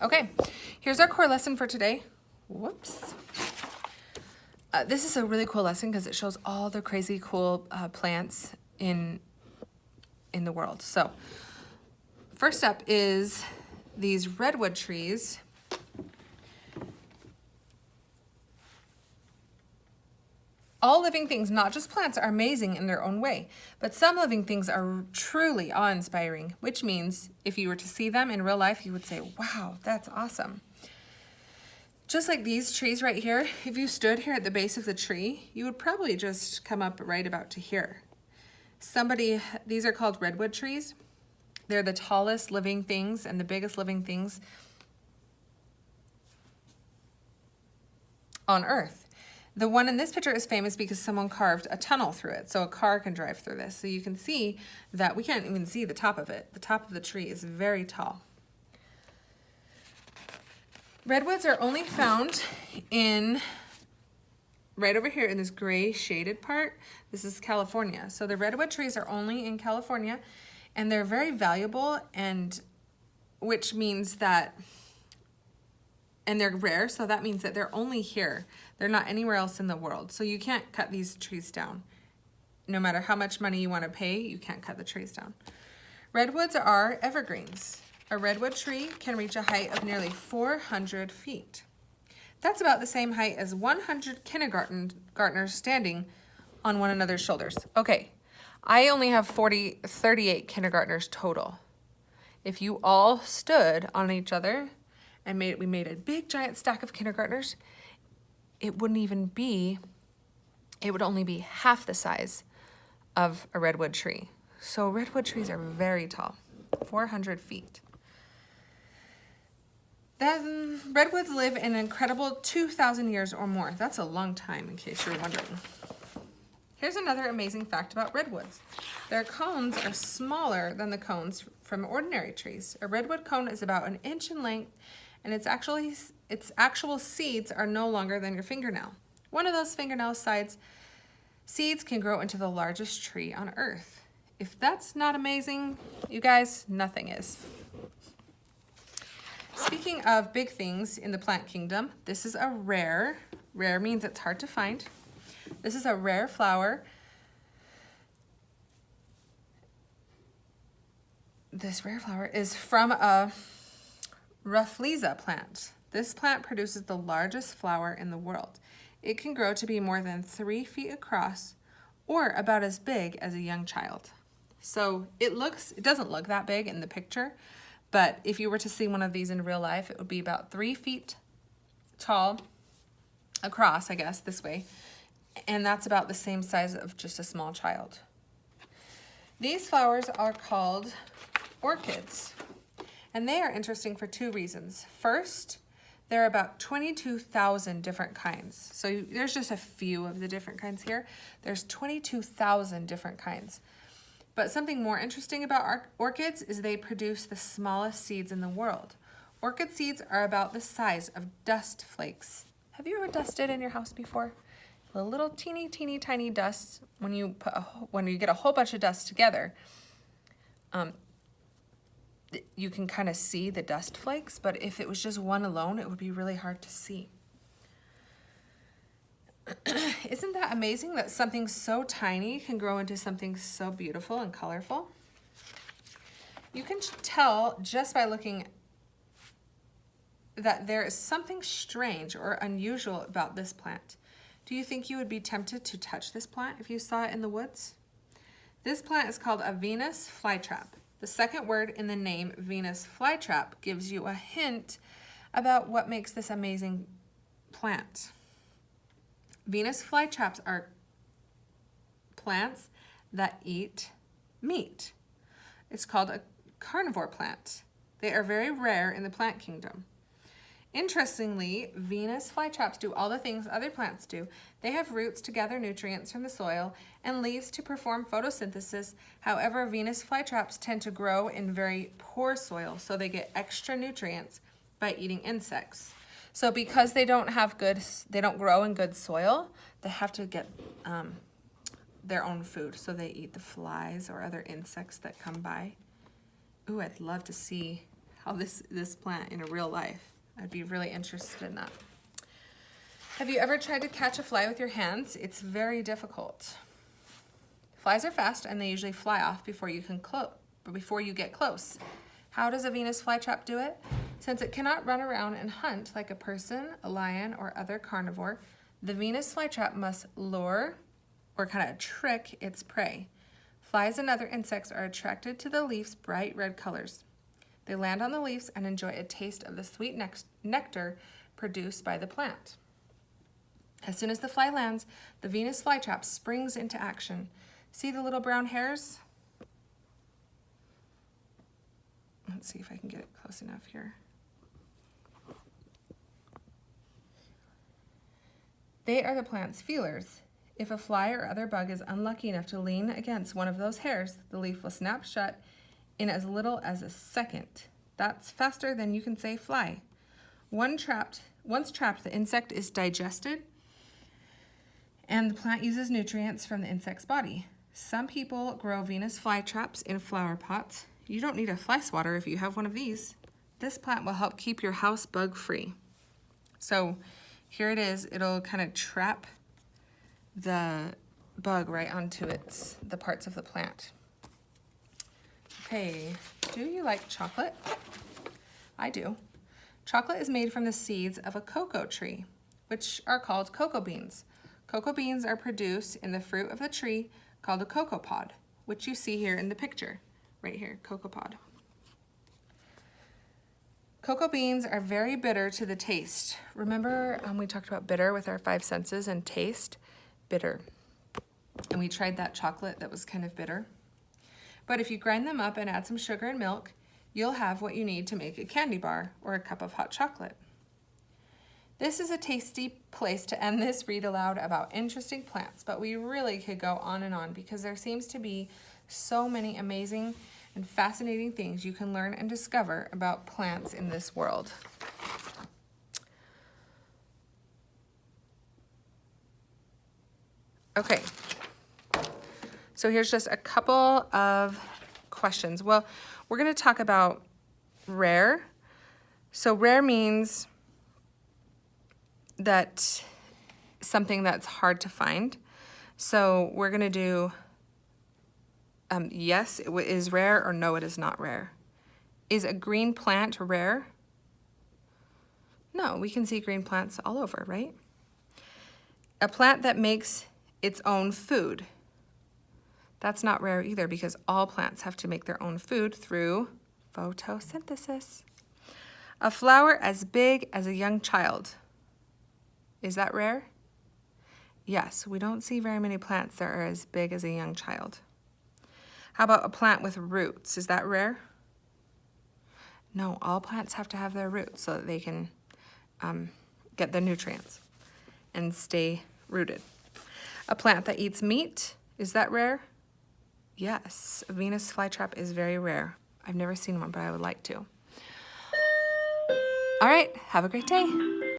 Okay, here's our core lesson for today. Whoops. This is a really cool lesson because it shows all the crazy cool plants in the world. So first up is these redwood trees. All living things, not just plants, are amazing in their own way, but some living things are truly awe-inspiring, which means if you were to see them in real life, you would say, wow, that's awesome. Just like these trees right here, if you stood here at the base of the tree, you would probably just come up right about to here. These are called redwood trees. They're the tallest living things and the biggest living things on Earth. The one in this picture is famous because someone carved a tunnel through it, so a car can drive through this. So you can see that we can't even see the top of it. The top of the tree is very tall. Redwoods are only found right over here in this gray shaded part. This is California. So the redwood trees are only in California, and they're very valuable, and which means that, and they're rare, so that means that they're only here. They're not anywhere else in the world. So you can't cut these trees down. No matter how much money you want to pay, you can't cut the trees down. Redwoods are evergreens. A redwood tree can reach a height of nearly 400 feet. That's about the same height as 100 kindergartners standing on one another's shoulders. Okay, I only have 38 kindergartners total. If you all stood on each other and we made a big giant stack of kindergartners, it would only be half the size of a redwood tree. So redwood trees are very tall, 400 feet. Then redwoods live an incredible 2,000 years or more. That's a long time, in case you're wondering. Here's another amazing fact about redwoods. Their cones are smaller than the cones from ordinary trees. A redwood cone is about 1 inch in length, and its actual seeds are no longer than your fingernail. One of those fingernail size seeds can grow into the largest tree on Earth. If that's not amazing, you guys, nothing is. Speaking of big things in the plant kingdom, this is a rare means it's hard to find. This is a rare flower. This rare flower is from a Rafflesia plant. This plant produces the largest flower in the world. It can grow to be more than 3 feet across or about as big as a young child. So it doesn't look that big in the picture, but if you were to see one of these in real life, it would be about 3 feet tall across, I guess, this way. And that's about the same size of just a small child. These flowers are called orchids, and they are interesting for 2 reasons. First, there are about 22,000 different kinds. So there's just a few of the different kinds here. There's 22,000 different kinds. But something more interesting about orchids is they produce the smallest seeds in the world. Orchid seeds are about the size of dust flakes. Have you ever dusted in your house before? The little teeny tiny dust, when you get a whole bunch of dust together, you can kind of see the dust flakes, but if it was just one alone, it would be really hard to see. Isn't that amazing that something so tiny can grow into something so beautiful and colorful? You can tell just by looking that there is something strange or unusual about this plant. Do you think you would be tempted to touch this plant if you saw it in the woods? This plant is called a Venus flytrap. The second word in the name Venus flytrap gives you a hint about what makes this amazing plant. Venus flytraps are plants that eat meat. It's called a carnivore plant. They are very rare in the plant kingdom. Interestingly, Venus flytraps do all the things other plants do. They have roots to gather nutrients from the soil and leaves to perform photosynthesis. However, Venus flytraps tend to grow in very poor soil, so they get extra nutrients by eating insects. So because they don't grow in good soil, they have to get their own food. So they eat the flies or other insects that come by. Ooh, I'd love to see how this plant in a real life. I'd be really interested in that. Have you ever tried to catch a fly with your hands? It's very difficult. Flies are fast and they usually fly off before you get close. How does a Venus flytrap do it? Since it cannot run around and hunt like a person, a lion, or other carnivore, the Venus flytrap must lure or kind of trick its prey. Flies and other insects are attracted to the leaf's bright red colors. They land on the leaves and enjoy a taste of the sweet nectar produced by the plant. As soon as the fly lands, the Venus flytrap springs into action. See the little brown hairs? Let's see if I can get it close enough here. They are the plant's feelers. If a fly or other bug is unlucky enough to lean against one of those hairs, the leaf will snap shut in as little as a second. That's faster than you can say fly. Once trapped, the insect is digested and the plant uses nutrients from the insect's body. Some people grow Venus flytraps in flower pots. You don't need a fly swatter if you have one of these. This plant will help keep your house bug free. So here it is. It'll kind of trap the bug right onto the parts of the plant. Okay, do you like chocolate? I do. Chocolate is made from the seeds of a cocoa tree, which are called cocoa beans. Cocoa beans are produced in the fruit of the tree called a cocoa pod, which you see here in the picture, right here, cocoa pod. Cocoa beans are very bitter to the taste. Remember we talked about bitter with our 5 senses and taste? Bitter. And we tried that chocolate that was kind of bitter. But if you grind them up and add some sugar and milk, you'll have what you need to make a candy bar or a cup of hot chocolate. This is a tasty place to end this read aloud about interesting plants, but we really could go on and on because there seems to be so many amazing and fascinating things you can learn and discover about plants in this world. Okay, so here's just a couple of questions. Well, we're going to talk about rare. So rare means that something that's hard to find. So we're going to do yes, it is rare, or no, it is not rare. Is a green plant rare? No, we can see green plants all over, right? A plant that makes its own food. That's not rare either because all plants have to make their own food through photosynthesis. A flower as big as a young child. Is that rare? Yes, we don't see very many plants that are as big as a young child. How about a plant with roots? Is that rare? No, all plants have to have their roots so that they can get the nutrients and stay rooted. A plant that eats meat, is that rare? Yes, a Venus flytrap is very rare. I've never seen one, but I would like to. All right, have a great day.